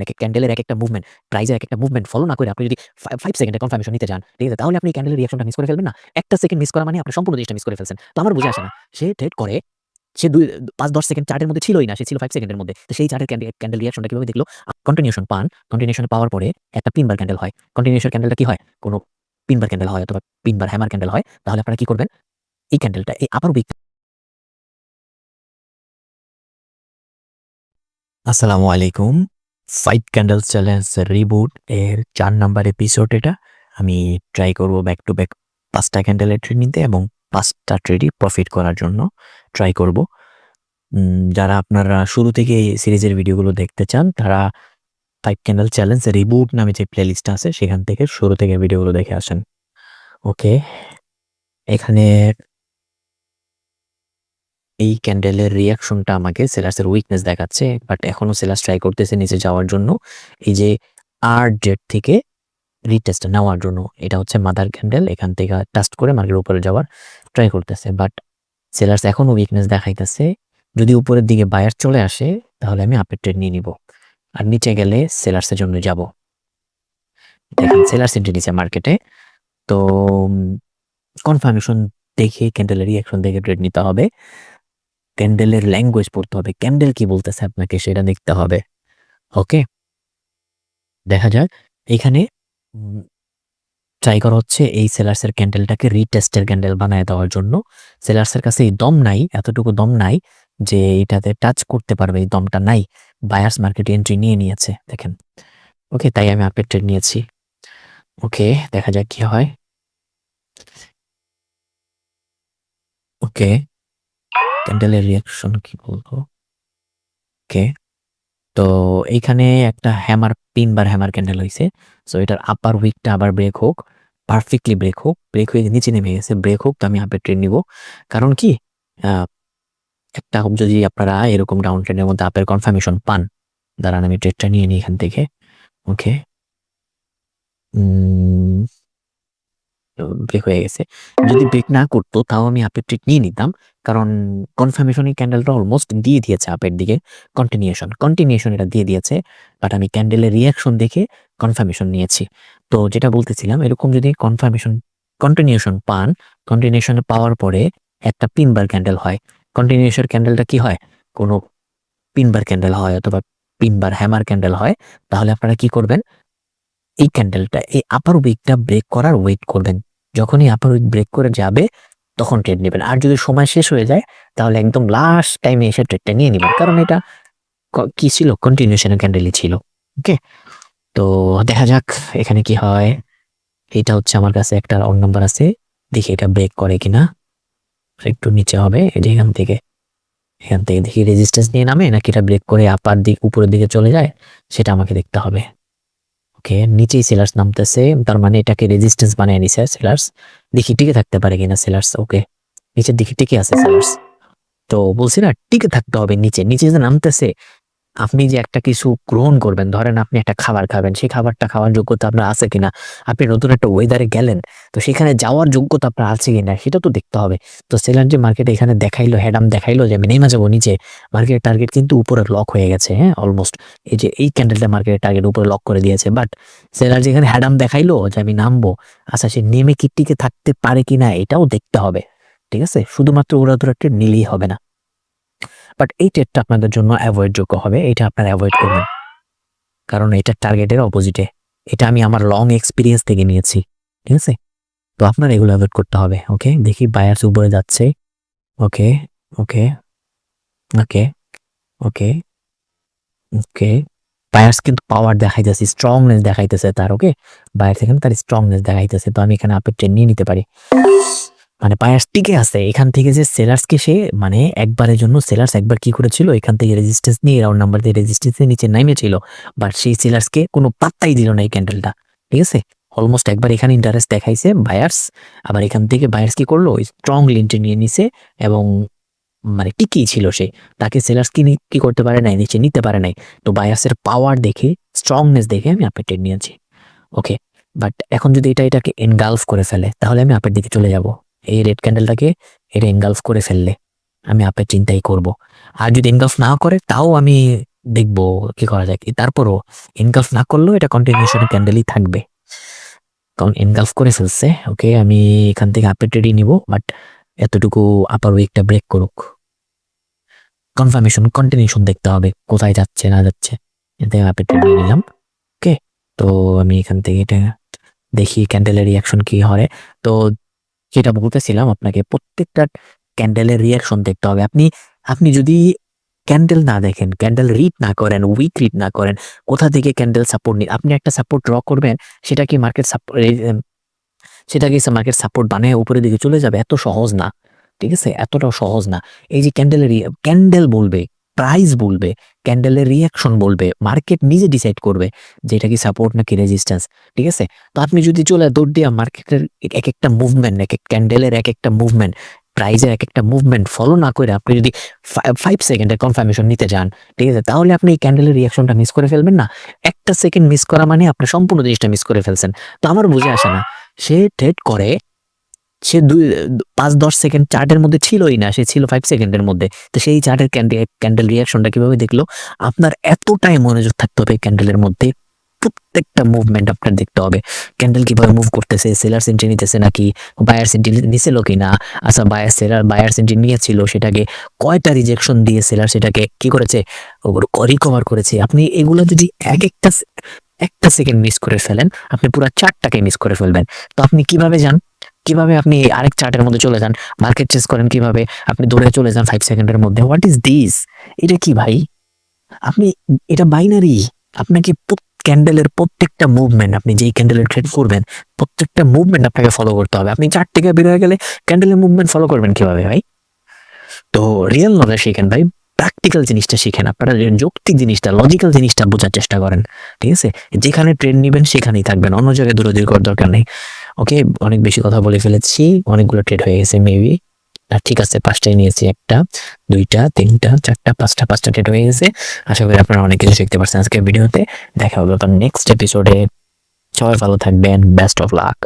নাকি ক্যান্ডেলের এক একটা মুভমেন্ট, প্রাইজের এক একটা মুভমেন্ট ফলো না করে আপনি যদি 5 সেকেন্ডে কনফার্মেশন নিতে যান, ঠিক আছে? তাহলে আপনি ক্যান্ডেলের রিঅ্যাকশনটা মিস করে ফেলবেন না? একটা সেকেন্ড মিস করা মানে আপনি সম্পূর্ণ জিনিসটা মিস করে ফেলছেন। তো আমার বুঝে আসে না। সে ট্রেড করে, সে 5-10 সেকেন্ড চার্টের মধ্যে ছিলই না। সে ছিল 5 সেকেন্ডের মধ্যে। তো সেই চার্টের ক্যান্ডেল রিঅ্যাকশনটা কিভাবে দেখলো? কন্টিনিউশন পান। কন্টিনিউশন পাওয়ার পরে একটা পিন বার ক্যান্ডেল হয়। কন্টিনিউশন ক্যান্ডেলটা কি হয়? কোন পিন বার ক্যান্ডেল হয় অথবা পিন বার হ্যামার ক্যান্ডেল হয়। তাহলে আপনারা কি করবেন? এই ক্যান্ডেলটা এই আপার উইক। আসসালামু আলাইকুম। 5 ক্যান্ডেলস চ্যালেঞ্জ রিবুট এর 4 নাম্বার এপিসোড এটা। আমি ট্রাই করব ব্যাক টু ব্যাক 5 টা ক্যান্ডেলের ট্রেড নিতে এবং 5 টা ট্রেডই প্রফিট করার জন্য ট্রাই করব। যারা আপনারা শুরু থেকে এই সিরিজের ভিডিওগুলো দেখতে চান, তারা 5 ক্যান্ডেল চ্যালেঞ্জ রিবুট নামে যে প্লেলিস্ট আছে সেখান থেকে শুরু থেকে ভিডিওগুলো দেখে আসেন। ওকে, এখানে এই ক্যান্ডেলের রিঅ্যাকশনটা আমাকে সেলার্সের উইকনেস দেখাচ্ছে, বাট এখনো সেলার্স ট্রাই করতেছে নিচে যাওয়ার জন্য। এই যে আর-জেড থেকে রিটেস্ট নেওয়ার জন্য, এটা হচ্ছে মাদার ক্যান্ডেল, এখান থেকে টাস্ট করে মার্কেটের উপরে যাওয়ার ট্রাই করতেছে, বাট সেলার্স এখনো উইকনেস দেখাইতেছে। যদি উপরের দিকে বায়ার চলে আসে তাহলে আমি আপের ট্রেড নিয়ে নিব, আর নিচে গেলে সেলার্সের জন্য যাব। দেখেন সেলার্স এন্ট্রি নিচে মার্কেটে, তো কনফার্মেশন দেখে ক্যান্ডেলের রিঅ্যাকশন দেখে ট্রেড নিতে হবে। ক্যান্ডেলের ল্যাঙ্গুয়েজ পড়তে হবে, ক্যান্ডেল কি বলতেছে আপনাকে সেটা দেখতে হবে। ওকে, দেখা যাক। এখানে ট্রাই করা হচ্ছে এই সেলার্সের ক্যান্ডেলটাকে রিটেস্টের ক্যান্ডেল বানায় দেওয়ার জন্য। সেলার্সের কাছে এই দম নাই, এতটুকু দম নাই যে এটাতে টাচ করতে পারবে, এই দমটা নাই। বায়ার্স মার্কেটে এন্ট্রি নিয়ে নিয়েছে দেখেন। ওকে, তাই আমি আপের ট্রেড নিয়েছি। ওকে, দেখা যাক কি হয়। ওকে, ক্যান্ডেলের রিয়াকশন কি বলবো। ওকে, তো এইখানে একটা হ্যামার পিন বার হ্যামার ক্যান্ডেল হয়েছে। সো এটার আপার উইকটা আবার ব্রেক হোক, পারফেক্টলি ব্রেক হোক, ব্রেক হয়ে নিচে নেমে গেছে, ব্রেক হোক, তো আমি আপের ট্রেড নিব। কারণ কি, একটা যদি আপনারা এরকম ডাউন ট্রেন্ডের মধ্যে আপের কনফার্মেশন পান, দাঁড়ান আমি ট্রেডটা নিয়ে নিই এখান থেকে। ওকে, ব্রেক হয়ে গেছে। যদি ব্রেক না করতো তাও আমি আপের ট্রেড নিয়ে নিতাম, কারণ কনফার্মেশন এই ক্যান্ডেলটা অলমোস্ট দিয়ে দিয়েছে আপের দিকে। কন্টিনিউশন এটা দিয়ে দিয়েছে, বাট আমি ক্যান্ডেলের রিয়াকশন দেখে কনফার্মেশন নিয়েছি। তো যেটা বলতেছিলাম, এরকম যদি কন্টিনিউশন পান, কন্টিনিউশন পাওয়ার পরে একটা পিন বার ক্যান্ডেল হয়। কন্টিনিউশন ক্যান্ডেলটা কি হয়? কোনো পিন বার ক্যান্ডেল হয় অথবা পিন বার হ্যামার ক্যান্ডেল হয়, তাহলে আপনারা কি করবেন? এই ক্যান্ডেলটা, এই আপার উইকটা ব্রেক করার ওয়েট করবেন। যখনই আপার উইক ব্রেক করে যাবে তখন ট্রেড নেবেন। আর যদি সময় শেষ হয়ে যায় তাহলে একদম লাস্ট টাইমে এসে ট্রেডটা নিয়ে নেবেন, কারণ এটা কি ছিল? কন্টিনিউশনের ক্যান্ডেলই ছিল। ওকে, তো দেখা যাক এখানে কি হয়। এটা হচ্ছে আমার কাছে একটা রাউন্ড নাম্বার আছে, দেখি এটা ব্রেক করে কিনা। একটু নিচে হবে, এই যে এখান থেকে দেখি রেজিস্ট্যান্স নিয়ে নামে নাকি এটা ব্রেক করে আপার দিক উপরের দিকে চলে যায়, সেটা আমাকে দেখতে হবে। ওকে, নিচেই সেলার্স নামতেছে, তার মানে এটাকে রেজিস্ট্যান্স বানিয়ে নিছে সেলার্স। দেখি টিকে থাকতে পারে কিনা সেলার্স। ওকে, নিচের দিকে টিকে আছে সেলার্স। তো বলছি না, টিকে থাকতে হবে। নিচে নিচে যে নামতেছে, আপনি যে একটা কিছু গ্রহণ করবেন, ধরেন আপনি একটা খাবার খাবেন, সেই খাবারটা খাওয়ার যোগ্যতা আপনার আছে কিনা। আপনি নতুন একটা ওয়েদারে গেলেন, তো সেখানে যাওয়ার যোগ্যতা আপনার আছে কিনা সেটা তো দেখতে হবে। তো সেলার যে মার্কেটে এখানে দেখাইলো, হেডাম দেখাইলো যে আমি নেমে যাবো নিচে, মার্কেটের টার্গেট কিন্তু উপরে লক হয়ে গেছে। হ্যাঁ, অলমোস্ট এই যে এই ক্যান্ডেলটা মার্কেটের টার্গেট উপরে লক করে দিয়েছে, বাট সেলার যেখানে হেডাম দেখাইলো যে আমি নামবো, আচ্ছা সে নেমে কি টিকে থাকতে পারে কিনা এটাও দেখতে হবে। ঠিক আছে, শুধুমাত্র ওরা ট্রেড নিলেই হবে না। বাট এই ট্রেডটা আপনাদের জন্য অ্যাভয়েড যোগ্য হবে, এটা আপনারা অ্যাভয়েড করবেন, কারণ এটা টার্গেটের অপোজিটে। এটা আমি আমার লং এক্সপিরিয়েন্স থেকে নিয়েছি। ঠিক আছে, তো আপনার এগুলো অ্যাভয়েড করতে হবে। ওকে, দেখি বায়ার্স উপরে যাচ্ছে। ওকে ওকে ওকে ওকে ওকে, বায়ার্স কিন্তু পাওয়ার দেখাইতেছে, স্ট্রংনেস দেখাইতেছে তার। ওকে, বায়ার্স এখানে তার স্ট্রংনেস দেখাইতেছে, তো আমি এখানে আপের ট্রেড নিয়ে নিতে পারি। মানে বায়ার্স টিকে আছে এখান থেকে, যে সেলার্সকে সে মানে একবারের জন্য সেলার্স একবার কি করেছিল, এখান থেকে রেজিস্ট্যান্স নিয়ে রাউন্ড নাম্বার দিয়ে রেজিস্ট্যান্সের নিচে নামিয়েছিল, বাট সেই সেলার্সকে কোনো পাত্তাই দিল না এই ক্যান্ডেলটা। ঠিক আছে, অলমোস্ট একবার এখানে ইন্টারেস্ট দেখাইছে বায়ার্স, আবার এখান থেকে বায়ার্স কি করলো, স্ট্রংলি এন্ট্রি নিয়ে নিছে এবং মানে টিকেই ছিল সে, তাকে সেলার্স কি করতে পারে নাই, নিচে নিতে পারে নাই। তো বায়ার্সের পাওয়ার দেখে, স্ট্রংনেস দেখে আমি আপের ট্রেড নিয়েছি। ওকে, বাট এখন যদি এটাকে এনগালফ করে ফেলে তাহলে আমি আপের দিকে চলে যাব। এই রেড ক্যান্ডেলটাকে এটা এনগালফ করে ফেললে আমি আপের চিন্তাই করব। আর যদি এনগালফ না করে তাও আমি দেখবো কি করা যায়। তারপরও এনগালফ না করলেও এটা কন্টিনিউশন ক্যান্ডেলই থাকবে, কারণ এনগালফ করে ফেলছে। ওকে, আমি এখান থেকে আপের ট্রেডই নিব, বাট এতটুকু আপার উইকটা ব্রেক করুক, কনফার্মেশন কন্টিনিউশন দেখতে হবে কোথায় যাচ্ছে না যাচ্ছে। এতে আপের ট্রেড নিয়ে নিলাম। ওকে, তো আমি এখান থেকে এটা দেখি ক্যান্ডেলের রিয়াকশন কি হয়। তো যেটা বলতেছিলাম আপনাকে, প্রত্যেকটা ক্যান্ডেলের রিয়াকশন দেখতে হবে। আপনি আপনি যদি ক্যান্ডেল না দেখেন, ক্যান্ডেল রিড না করেন, উইক রিড না করেন, কোথা থেকে ক্যান্ডেল সাপোর্ট নিন, আপনি একটা সাপোর্ট ড্র করবেন, সেটা কি মার্কেট সেটা কি মার্কেট সাপোর্ট বানিয়ে উপরের দিকে চলে যাবে? এত সহজ না, ঠিক আছে, এতটাও সহজ না। এই যে ক্যান্ডেল বলবে, প্রাইস বলবে, ক্যান্ডেলের রিয়াকশন বলবে, মার্কেট নিজে ডিসাইড করবে যে এটা কি সাপোর্ট নাকি রেজিস্ট্যান্স, ঠিক আছে। তো আপনি যদি চলে দৌড় দিয়া মার্কেটের এক একটা মুভমেন্ট, এক এক ক্যান্ডেলের এক একটা মুভমেন্ট, প্রাইজের এক একটা মুভমেন্ট ফলো না করে আপনি যদি 5 সেকেন্ডের কনফার্মেশন নিতে যান, ঠিক আছে, তাহলে আপনি এই ক্যান্ডেলের রিয়াকশনটা মিস করে ফেলবেন না। একটা সেকেন্ড মিস করা মানে আপনি সম্পূর্ণ জিনিসটা মিস করে ফেলছেন। তো আমার বুঝে আসে না, সে ট্রেড করে, সে 5-10 সেকেন্ড চার্টের মধ্যে ছিলই না, সে ছিল 5 সেকেন্ডের মধ্যে। তো সেই চার্টের ক্যান্ডেল রিয়াকশনটা কিভাবে দেখলো? আপনার এতটাই মনোযোগ থাকতে হবে ক্যান্ডেলের মধ্যে, প্রত্যেকটা মুভমেন্ট আপনার দেখতে হবে। ক্যান্ডেল কিভাবে মুভ করতেছে, সেলার সেন্ট্রি নিতেছে নাকি বায়ার সেন্ট্রি নিছিল কিনা, আচ্ছা বায়ার সেন্ট্রি নিয়েছিল, সেটাকে কয়টা রিজেকশন দিয়ে সেলার সেটাকে কি করেছে, রিকভার করেছে। আপনি এগুলো যদি একটা সেকেন্ড মিস করে ফেলেন, আপনি পুরো চার্টটাকে মিস করে ফেলবেন। তো আপনি কিভাবে যান, কিভাবে আপনি আরেক চার্টের মধ্যে চলে যান, মার্কেট চেস করেন কিভাবে, আপনি দৌড়ে চলে যান 5 সেকেন্ডের মধ্যে। What is this? এটা কি ভাই? আপনি, এটা বাইনারি। আপনাকে ক্যান্ডেলের প্রত্যেকটা মুভমেন্ট, আপনি যেই ক্যান্ডেলের ট্রেড করবেন, প্রত্যেকটা মুভমেন্ট আপনাকে ফলো করতে হবে। আপনি চার্ট থেকে বের হয়ে গেলে ক্যান্ডেলের মুভমেন্ট ফলো করবেন কিভাবে ভাই? তো রিয়েল নলেজ শিখেন ভাই, প্র্যাকটিক্যাল জিনিসটা শিখেন, আপনারা যৌক্তিক জিনিসটা, লজিক্যাল জিনিসটা বোঝার চেষ্টা করেন, ঠিক আছে। যেখানে ট্রেড নিবেন সেখানেই থাকবেন, অন্য জায়গায় দৌড়াদৌড়ি করার দরকার নেই। ওকে, অনেক বেশি কথা বলে ফেলেছি, অনেকগুলো ট্রেড হয়ে গেছে মেবি। ঠিক আছে, 5টাই নিয়েছি, 1টা 2টা 3টা 4টা 5টা ট্রেড হয়ে গেছে। আশা করি আপনারা অনেক কিছু শিখতে পারছেন আজকের ভিডিওতে। দেখা হবে নেক্সট এপিসোডে। সবাই ভালো থাকবেন, বেস্ট অফ লাক।